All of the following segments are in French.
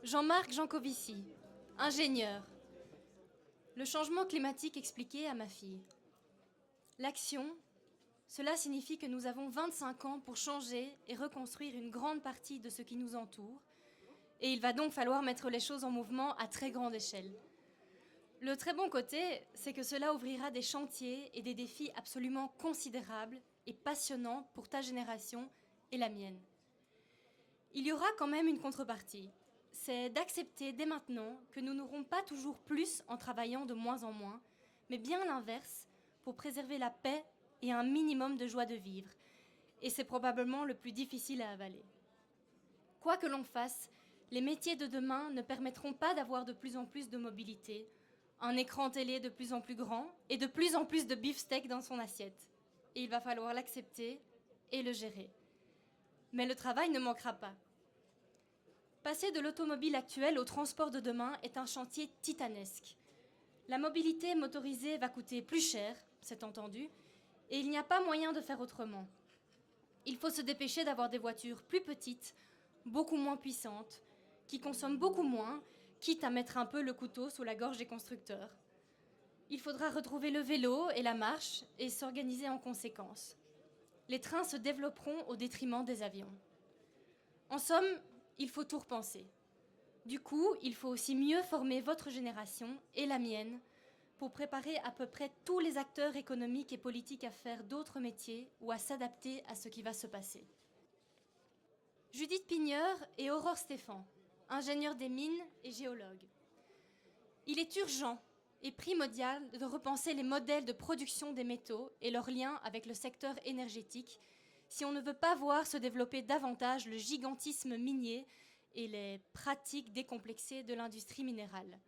Jean-Marc Jancovici, ingénieur. Le changement climatique expliqué à ma fille. L'action, cela signifie que nous avons 25 ans pour changer et reconstruire une grande partie de ce qui nous entoure, et il va donc falloir mettre les choses en mouvement à très grande échelle. Le très bon côté, c'est que cela ouvrira des chantiers et des défis absolument considérables et passionnants pour ta génération et la mienne. Il y aura quand même une contrepartie. C'est d'accepter dès maintenant que nous n'aurons pas toujours plus en travaillant de moins en moins, mais bien l'inverse, pour préserver la paix et un minimum de joie de vivre. Et c'est probablement le plus difficile à avaler. Quoi que l'on fasse, les métiers de demain ne permettront pas d'avoir de plus en plus de mobilité, un écran télé de plus en plus grand et de plus en plus de beefsteak dans son assiette. Et il va falloir l'accepter et le gérer. Mais le travail ne manquera pas. Passer de l'automobile actuelle au transport de demain est un chantier titanesque. La mobilité motorisée va coûter plus cher, c'est entendu, et il n'y a pas moyen de faire autrement. Il faut se dépêcher d'avoir des voitures plus petites, beaucoup moins puissantes, qui consomment beaucoup moins, quitte à mettre un peu le couteau sous la gorge des constructeurs. Il faudra retrouver le vélo et la marche et s'organiser en conséquence. Les trains se développeront au détriment des avions. En somme, il faut tout repenser. Du coup, il faut aussi mieux former votre génération et la mienne pour préparer à peu près tous les acteurs économiques et politiques à faire d'autres métiers ou à s'adapter à ce qui va se passer. Judith Pigneur et Aurore Stéphan, ingénieurs des mines et géologues. Il est urgent et primordial de repenser les modèles de production des métaux et leurs liens avec le secteur énergétique si on ne veut pas voir se développer davantage le gigantisme minier et les pratiques décomplexées de l'industrie minérale.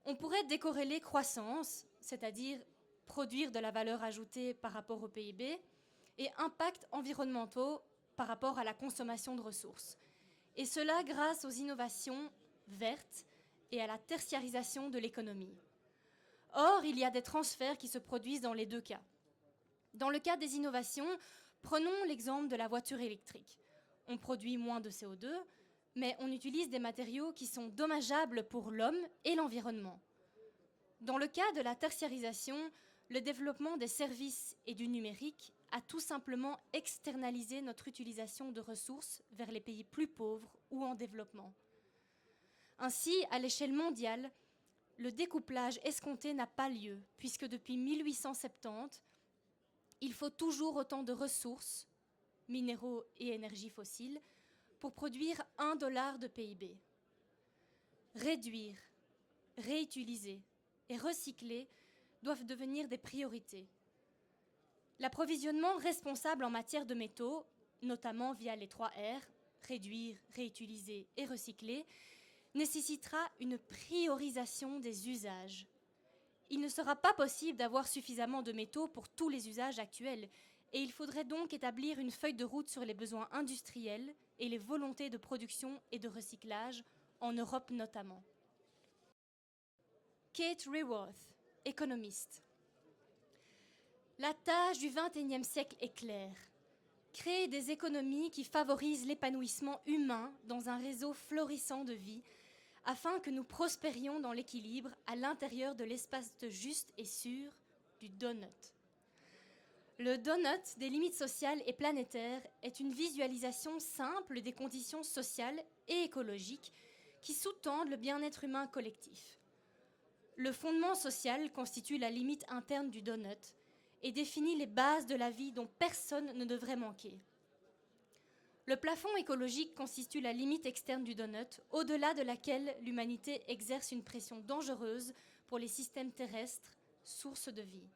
On pourrait décorréler croissance, c'est-à-dire produire de la valeur ajoutée par rapport au PIB, et impacts environnementaux par rapport à la consommation de ressources. Et cela grâce aux innovations vertes et à la tertiarisation de l'économie. Or, il y a des transferts qui se produisent dans les deux cas. Dans le cas des innovations, prenons l'exemple de la voiture électrique. On produit moins de CO2, mais on utilise des matériaux qui sont dommageables pour l'homme et l'environnement. Dans le cas de la tertiarisation, le développement des services et du numérique a tout simplement externalisé notre utilisation de ressources vers les pays plus pauvres ou en développement. Ainsi, à l'échelle mondiale, le découplage escompté n'a pas lieu, puisque depuis 1870, il faut toujours autant de ressources, minéraux et énergies fossiles, pour produire 1 dollar de PIB. Réduire, réutiliser et recycler doivent devenir des priorités. L'approvisionnement responsable en matière de métaux, notamment via les 3 R, réduire, réutiliser et recycler, nécessitera une priorisation des usages. Il ne sera pas possible d'avoir suffisamment de métaux pour tous les usages actuels, et il faudrait donc établir une feuille de route sur les besoins industriels et les volontés de production et de recyclage, en Europe notamment. Kate Raworth, économiste. La tâche du XXIe siècle est claire. Créer des économies qui favorisent l'épanouissement humain dans un réseau florissant de vie, afin que nous prospérions dans l'équilibre à l'intérieur de l'espace juste et sûr du donut. Le donut des limites sociales et planétaires est une visualisation simple des conditions sociales et écologiques qui sous-tendent le bien-être humain collectif. Le fondement social constitue la limite interne du donut et définit les bases de la vie dont personne ne devrait manquer. Le plafond écologique constitue la limite externe du donut, au-delà de laquelle l'humanité exerce une pression dangereuse pour les systèmes terrestres, source de vie.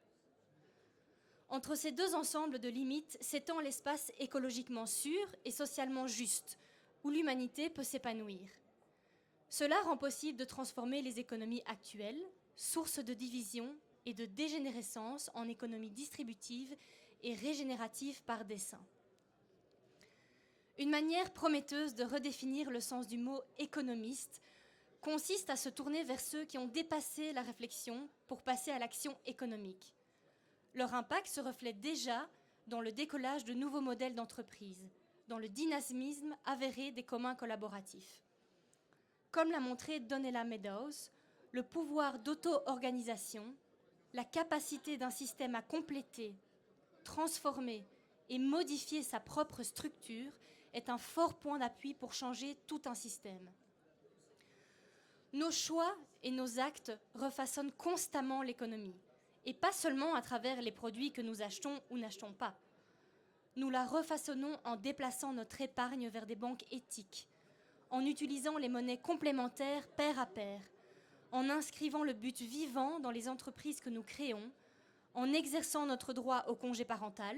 Entre ces deux ensembles de limites s'étend l'espace écologiquement sûr et socialement juste, où l'humanité peut s'épanouir. Cela rend possible de transformer les économies actuelles, source de division et de dégénérescence, en économies distributives et régénératives par dessein. Une manière prometteuse de redéfinir le sens du mot économiste consiste à se tourner vers ceux qui ont dépassé la réflexion pour passer à l'action économique. Leur impact se reflète déjà dans le décollage de nouveaux modèles d'entreprise, dans le dynamisme avéré des communs collaboratifs. Comme l'a montré Donella Meadows, le pouvoir d'auto-organisation, la capacité d'un système à compléter, transformer et modifier sa propre structure est un fort point d'appui pour changer tout un système. Nos choix et nos actes refaçonnent constamment l'économie, et pas seulement à travers les produits que nous achetons ou n'achetons pas. Nous la refaçonnons en déplaçant notre épargne vers des banques éthiques, en utilisant les monnaies complémentaires pair à pair, en inscrivant le but vivant dans les entreprises que nous créons, en exerçant notre droit au congé parental,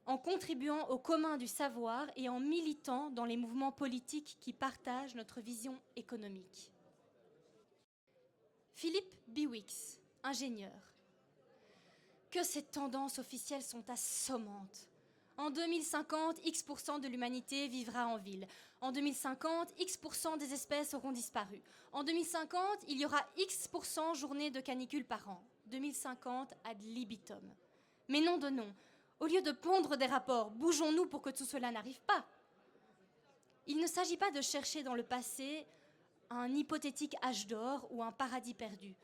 en contribuant au commun du savoir et en militant dans les mouvements politiques qui partagent notre vision économique. Philippe Biwix, ingénieur. Que ces tendances officielles sont assommantes. En 2050, X% de l'humanité vivra en ville. En 2050, X% des espèces auront disparu. En 2050, il y aura X% journées de canicule par an. 2050 ad libitum. Mais non de non. Au lieu de pondre des rapports, bougeons-nous pour que tout cela n'arrive pas. Il ne s'agit pas de chercher dans le passé un hypothétique âge d'or ou un paradis perdu,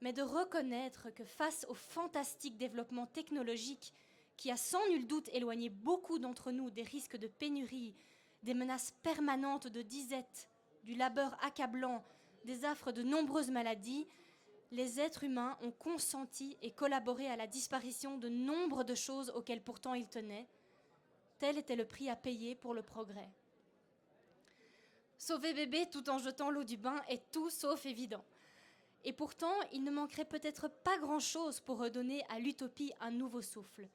mais de reconnaître que face au fantastique développement technologique qui a sans nul doute éloigné beaucoup d'entre nous des risques de pénurie, des menaces permanentes de disette, du labeur accablant, des affres de nombreuses maladies, les êtres humains ont consenti et collaboré à la disparition de nombre de choses auxquelles pourtant ils tenaient. Tel était le prix à payer pour le progrès. Sauver bébé tout en jetant l'eau du bain est tout sauf évident. Et pourtant, il ne manquerait peut-être pas grand-chose pour redonner à l'utopie un nouveau souffle.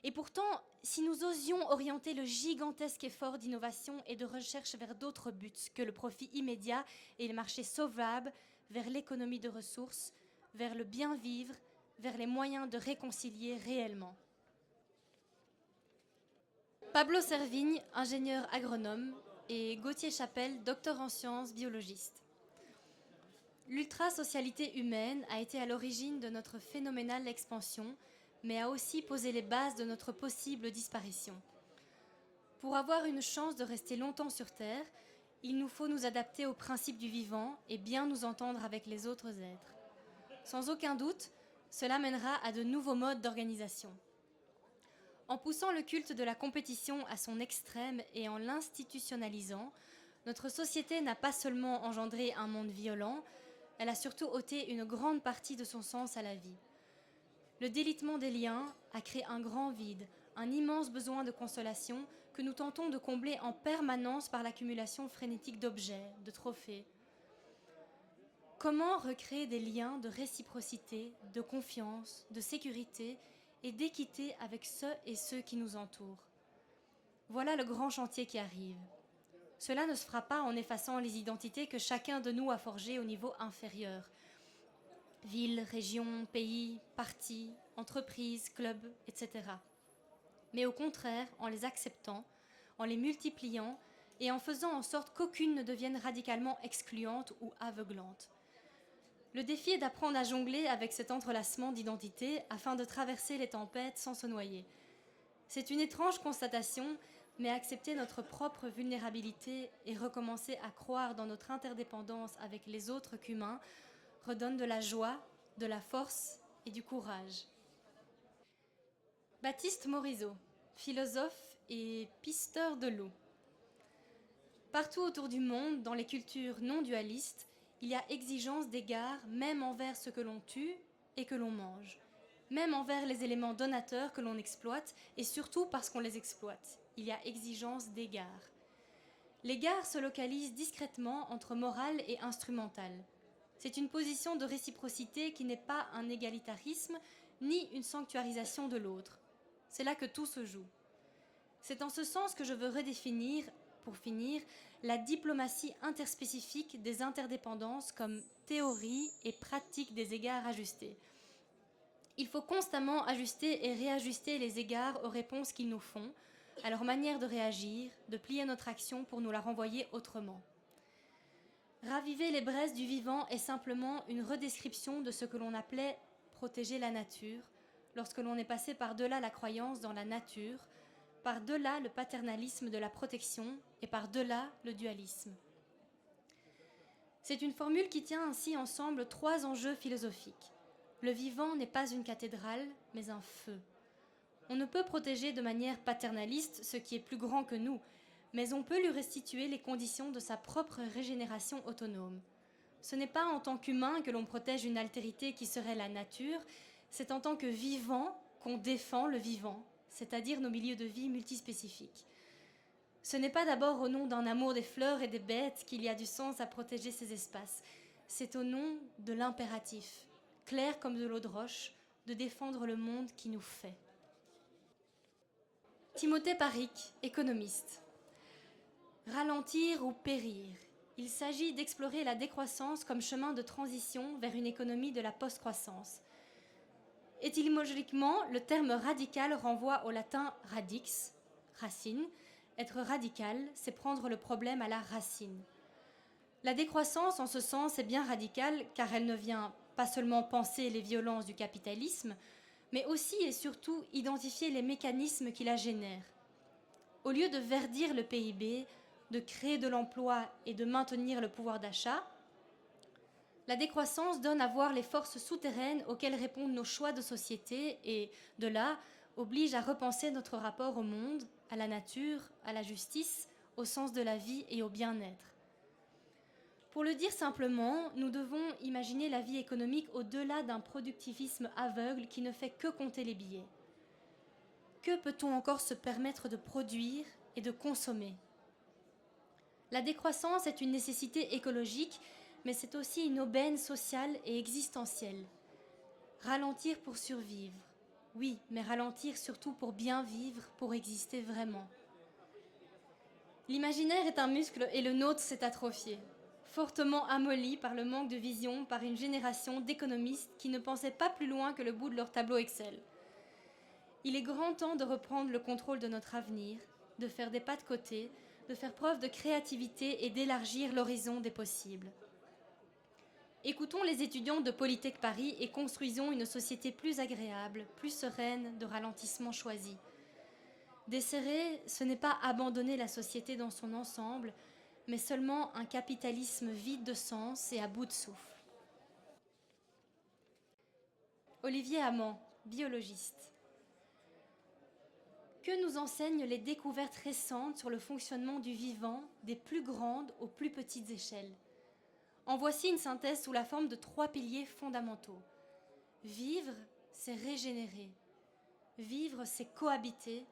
Et pourtant, si nous osions orienter le gigantesque effort d'innovation et de recherche vers d'autres buts que le profit immédiat et le marché sauvable, vers l'économie de ressources, vers le bien vivre, vers les moyens de réconcilier réellement. Pablo Servigne, ingénieur agronome, et Gauthier Chapelle, docteur en sciences, biologiste. L'ultrasocialité humaine a été à l'origine de notre phénoménale expansion, mais a aussi posé les bases de notre possible disparition. Pour avoir une chance de rester longtemps sur Terre, il nous faut nous adapter aux principes du vivant et bien nous entendre avec les autres êtres. Sans aucun doute, cela mènera à de nouveaux modes d'organisation. En poussant le culte de la compétition à son extrême et en l'institutionnalisant, notre société n'a pas seulement engendré un monde violent, elle a surtout ôté une grande partie de son sens à la vie. Le délitement des liens a créé un grand vide, un immense besoin de consolation que nous tentons de combler en permanence par l'accumulation frénétique d'objets, de trophées. Comment recréer des liens de réciprocité, de confiance, de sécurité et d'équité avec ceux et ceux qui nous entourent? Voilà le grand chantier qui arrive. Cela ne se fera pas en effaçant les identités que chacun de nous a forgées au niveau inférieur. Villes, régions, pays, partis, entreprises, clubs, etc. Mais au contraire, en les acceptant, en les multipliant et en faisant en sorte qu'aucune ne devienne radicalement excluante ou aveuglante. Le défi est d'apprendre à jongler avec cet entrelacement d'identités afin de traverser les tempêtes sans se noyer. C'est une étrange constatation, mais accepter notre propre vulnérabilité et recommencer à croire dans notre interdépendance avec les autres qu'humains redonne de la joie, de la force et du courage. Baptiste Morisot, philosophe et pisteur de loups. Partout autour du monde, dans les cultures non dualistes, il y a exigence d'égard même envers ce que l'on tue et que l'on mange, même envers les éléments donateurs que l'on exploite et surtout parce qu'on les exploite. Il y a exigence d'égard. L'égard se localise discrètement entre morale et instrumental. C'est une position de réciprocité qui n'est pas un égalitarisme ni une sanctuarisation de l'autre. C'est là que tout se joue. C'est en ce sens que je veux redéfinir, pour finir, la diplomatie interspécifique des interdépendances comme théorie et pratique des égards ajustés. Il faut constamment ajuster et réajuster les égards aux réponses qu'ils nous font, à leur manière de réagir, de plier notre action pour nous la renvoyer autrement. Raviver les braises du vivant est simplement une redescription de ce que l'on appelait protéger la nature, lorsque l'on est passé par-delà la croyance dans la nature, par-delà le paternalisme de la protection et par-delà le dualisme. C'est une formule qui tient ainsi ensemble 3 enjeux philosophiques. Le vivant n'est pas une cathédrale, mais un feu. On ne peut protéger de manière paternaliste ce qui est plus grand que nous, mais on peut lui restituer les conditions de sa propre régénération autonome. Ce n'est pas en tant qu'humain que l'on protège une altérité qui serait la nature, c'est en tant que vivant qu'on défend le vivant, c'est-à-dire nos milieux de vie multispécifiques. Ce n'est pas d'abord au nom d'un amour des fleurs et des bêtes qu'il y a du sens à protéger ces espaces, c'est au nom de l'impératif, clair comme de l'eau de roche, de défendre le monde qui nous fait. Timothée Parric, économiste. Ralentir ou périr. Il s'agit d'explorer la décroissance comme chemin de transition vers une économie de la post-croissance. Étymologiquement, le terme radical renvoie au latin radix, racine. Être radical, c'est prendre le problème à la racine. La décroissance, en ce sens, est bien radicale car elle ne vient pas seulement penser les violences du capitalisme, mais aussi et surtout identifier les mécanismes qui la génèrent. Au lieu de verdir le PIB, de créer de l'emploi et de maintenir le pouvoir d'achat, la décroissance donne à voir les forces souterraines auxquelles répondent nos choix de société et, de là, oblige à repenser notre rapport au monde, à la nature, à la justice, au sens de la vie et au bien-être. Pour le dire simplement, nous devons imaginer la vie économique au-delà d'un productivisme aveugle qui ne fait que compter les billets. Que peut-on encore se permettre de produire et de consommer ? La décroissance est une nécessité écologique, mais c'est aussi une aubaine sociale et existentielle. Ralentir pour survivre. Oui, mais ralentir surtout pour bien vivre, pour exister vraiment. L'imaginaire est un muscle et le nôtre s'est atrophié, fortement amolli par le manque de vision par une génération d'économistes qui ne pensaient pas plus loin que le bout de leur tableau Excel. Il est grand temps de reprendre le contrôle de notre avenir, de faire des pas de côté, de faire preuve de créativité et d'élargir l'horizon des possibles. Écoutons les étudiants de Polytech Paris et construisons une société plus agréable, plus sereine, de ralentissement choisi. Desserrer, ce n'est pas abandonner la société dans son ensemble, mais seulement un capitalisme vide de sens et à bout de souffle. Olivier Amand, biologiste. Que nous enseignent les découvertes récentes sur le fonctionnement du vivant, des plus grandes aux plus petites échelles ? En voici une synthèse sous la forme de 3 piliers fondamentaux. Vivre, c'est régénérer. Vivre, c'est cohabiter.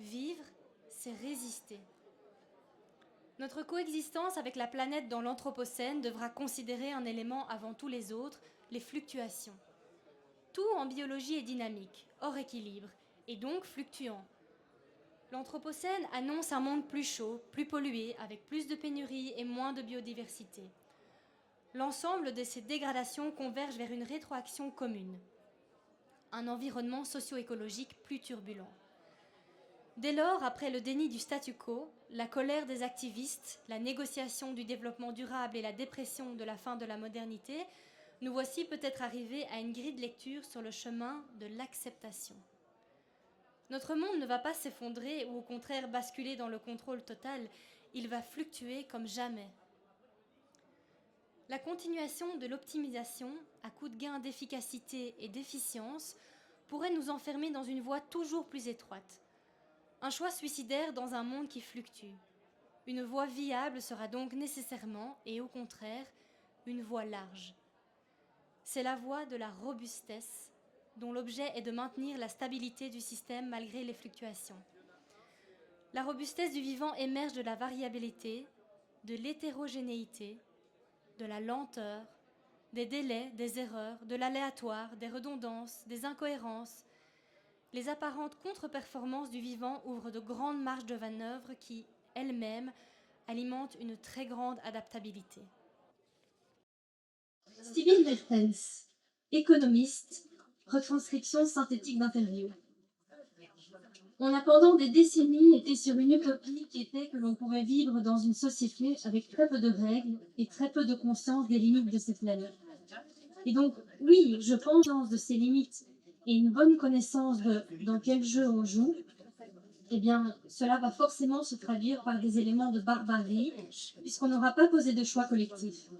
Vivre, c'est résister. Notre coexistence avec la planète dans l'Anthropocène devra considérer un élément avant tous les autres, les fluctuations. Tout en biologie est dynamique, hors équilibre, et donc fluctuant. L'Anthropocène annonce un monde plus chaud, plus pollué, avec plus de pénuries et moins de biodiversité. L'ensemble de ces dégradations converge vers une rétroaction commune, un environnement socio-écologique plus turbulent. Dès lors, après le déni du statu quo, la colère des activistes, la négociation du développement durable et la dépression de la fin de la modernité, nous voici peut-être arrivés à une grille de lecture sur le chemin de l'acceptation. Notre monde ne va pas s'effondrer ou au contraire basculer dans le contrôle total, il va fluctuer comme jamais. La continuation de l'optimisation, à coup de gains d'efficacité et d'efficience, pourrait nous enfermer dans une voie toujours plus étroite. Un choix suicidaire dans un monde qui fluctue. Une voie viable sera donc nécessairement, et au contraire, une voie large. C'est la voie de la robustesse, dont l'objet est de maintenir la stabilité du système malgré les fluctuations. La robustesse du vivant émerge de la variabilité, de l'hétérogénéité, de la lenteur, des délais, des erreurs, de l'aléatoire, des redondances, des incohérences. Les apparentes contre-performances du vivant ouvrent de grandes marges de manœuvre qui, elles-mêmes, alimentent une très grande adaptabilité. Steven Mertens, économiste, retranscription synthétique d'interview. On a pendant des décennies été sur une utopie qui était que l'on pourrait vivre dans une société avec très peu de règles et très peu de conscience des limites de cette planète. Et donc, oui, je pense de ces limites et une bonne connaissance de dans quel jeu on joue. eh bien, cela va forcément se traduire par des éléments de barbarie, puisqu'on n'aura pas posé de choix collectifs.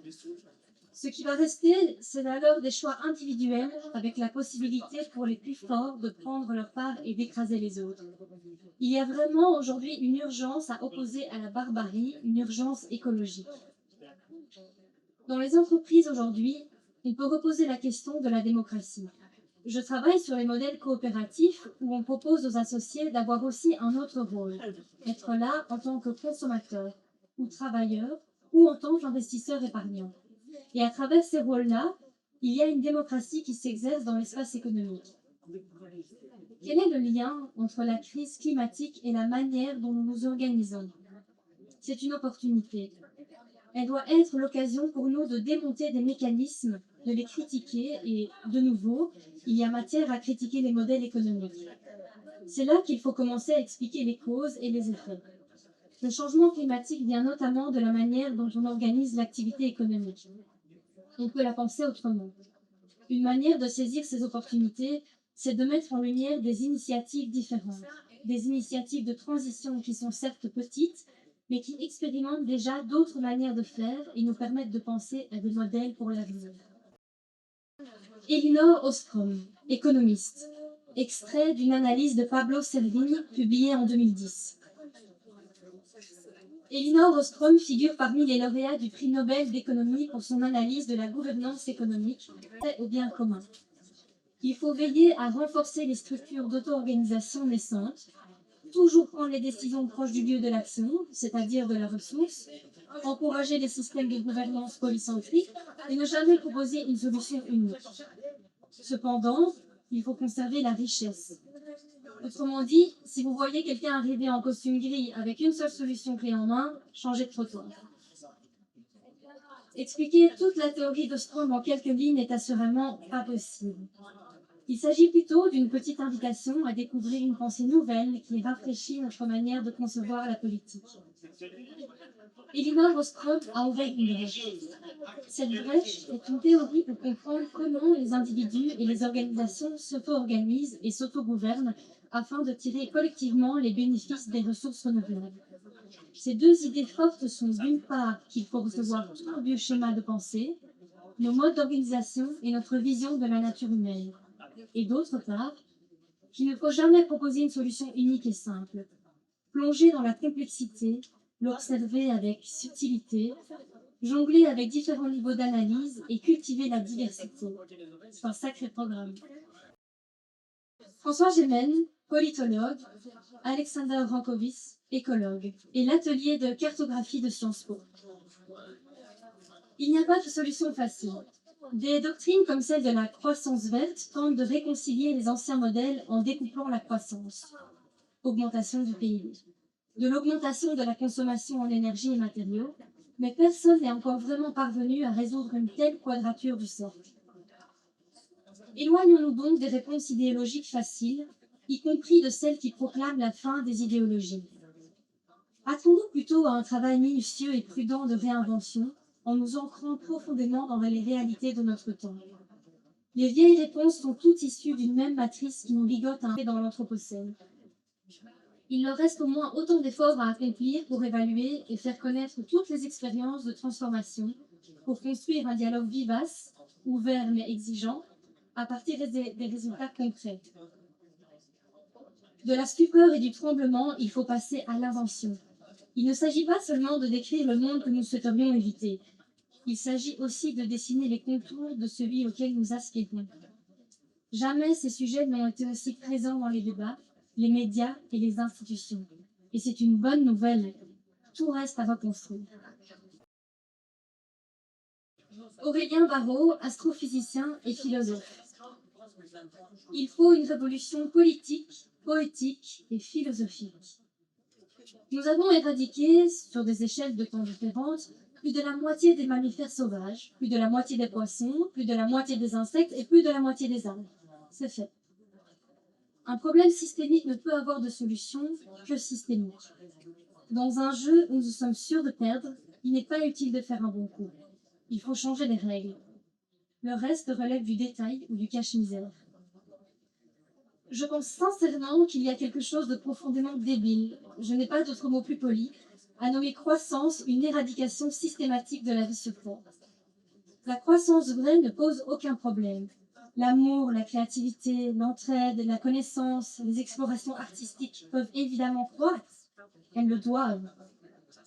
Ce qui va rester, c'est alors des choix individuels, avec la possibilité pour les plus forts de prendre leur part et d'écraser les autres. Il y a vraiment aujourd'hui une urgence à opposer à la barbarie, une urgence écologique. Dans les entreprises aujourd'hui, on peut reposer la question de la démocratie. Je travaille sur les modèles coopératifs où on propose aux associés d'avoir aussi un autre rôle, être là en tant que consommateur ou travailleur ou en tant qu'investisseur épargnant. Et à travers ces rôles-là, il y a une démocratie qui s'exerce dans l'espace économique. Quel est le lien entre la crise climatique et la manière dont nous nous organisons? C'est une opportunité. Elle doit être l'occasion pour nous de démonter des mécanismes, de les critiquer et, de nouveau, il y a matière à critiquer les modèles économiques. C'est là qu'il faut commencer à expliquer les causes et les effets. Le changement climatique vient notamment de la manière dont on organise l'activité économique. On peut la penser autrement. Une manière de saisir ces opportunités, c'est de mettre en lumière des initiatives différentes, des initiatives de transition qui sont certes petites, mais qui expérimentent déjà d'autres manières de faire et nous permettent de penser à des modèles pour l'avenir. Elinor Ostrom, économiste, extrait d'une analyse de Pablo Servini publiée en 2010. Elinor Ostrom figure parmi les lauréats du prix Nobel d'économie pour son analyse de la gouvernance économique au bien commun. Il faut veiller à renforcer les structures d'auto-organisation naissantes, toujours prendre les décisions proches du lieu de l'action, c'est-à-dire de la ressource, encourager les systèmes de gouvernance polycentriques et ne jamais proposer une solution unique. Cependant, il faut conserver la richesse. Autrement dit, si vous voyez quelqu'un arriver en costume gris avec une seule solution clé en main, changez de trottoir. Expliquer toute la théorie d'Ostrom en quelques lignes n'est assurément pas possible. Il s'agit plutôt d'une petite invitation à découvrir une pensée nouvelle qui rafraîchit notre manière de concevoir la politique. Elinor Ostrom a ouvert une brèche. Cette brèche est une théorie pour comprendre comment les individus et les organisations s'auto-organisent et s'auto-gouvernent afin de tirer collectivement les bénéfices des ressources renouvelables. Ces deux idées fortes sont d'une part qu'il faut recevoir tout nos vieux schémas de pensée, nos modes d'organisation et notre vision de la nature humaine. Et d'autre part, qu'il ne faut jamais proposer une solution unique et simple. Plonger dans la complexité, l'observer avec subtilité, jongler avec différents niveaux d'analyse et cultiver la diversité. C'est un sacré programme. François Gémen, politologue, Alexander Rankovic, écologue, et l'atelier de cartographie de Sciences Po. Il n'y a pas de solution facile. Des doctrines comme celle de la croissance verte tentent de réconcilier les anciens modèles en découplant la croissance, augmentation du PIB, de l'augmentation de la consommation en énergie et matériaux, mais personne n'est encore vraiment parvenu à résoudre une telle quadrature du cercle. Éloignons-nous donc des réponses idéologiques faciles, y compris de celles qui proclament la fin des idéologies. Attendons plutôt à un travail minutieux et prudent de réinvention, en nous ancrant profondément dans les réalités de notre temps. Les vieilles réponses sont toutes issues d'une même matrice qui nous ligote dans l'Anthropocène. Il leur reste au moins autant d'efforts à accomplir pour évaluer et faire connaître toutes les expériences de transformation, pour construire un dialogue vivace, ouvert mais exigeant, à partir des résultats concrets. De la stupeur et du tremblement, il faut passer à l'invention. Il ne s'agit pas seulement de décrire le monde que nous souhaiterions éviter. Il s'agit aussi de dessiner les contours de celui auquel nous aspirons. Jamais ces sujets n'ont été aussi présents dans les débats, les médias et les institutions. Et c'est une bonne nouvelle. Tout reste à reconstruire. Aurélien Barraud, astrophysicien et philosophe. Il faut une révolution politique, poétique et philosophique. Nous avons éradiqué, sur des échelles de temps différentes, plus de la moitié des mammifères sauvages, plus de la moitié des poissons, plus de la moitié des insectes et plus de la moitié des arbres. C'est fait. Un problème systémique ne peut avoir de solution que systémique. Dans un jeu où nous sommes sûrs de perdre, il n'est pas utile de faire un bon coup. Il faut changer les règles. Le reste relève du détail ou du cache-misère. Je pense sincèrement qu'il y a quelque chose de profondément débile, je n'ai pas d'autre mot plus poli, à nommer croissance une éradication systématique de la vie sur Terre. La croissance vraie ne pose aucun problème. L'amour, la créativité, l'entraide, la connaissance, les explorations artistiques peuvent évidemment croître. Elles le doivent.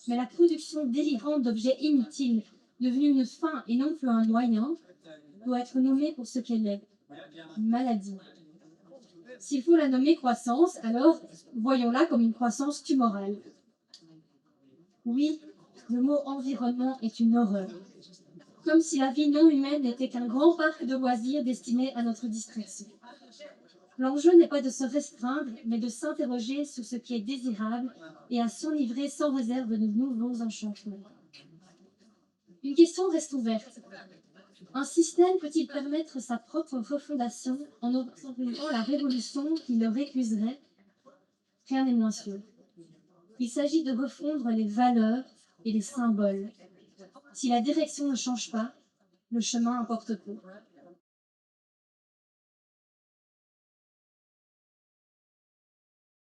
Mais la production délirante d'objets inutiles, devenue une fin et non plus un moyen, doit être nommée pour ce qu'elle est, une maladie. S'il faut la nommer croissance, alors voyons-la comme une croissance tumorale. Oui, le mot environnement est une horreur. Comme si la vie non humaine n'était qu'un grand parc de loisirs destiné à notre distraction. L'enjeu n'est pas de se restreindre, mais de s'interroger sur ce qui est désirable et à s'enivrer sans réserve de nouveaux enchantements. Une question reste ouverte. Un système peut-il permettre sa propre refondation en organisant la révolution qui le récuserait? Rien n'est moins sûr. Il s'agit de refondre les valeurs et les symboles. Si la direction ne change pas, le chemin importe peu.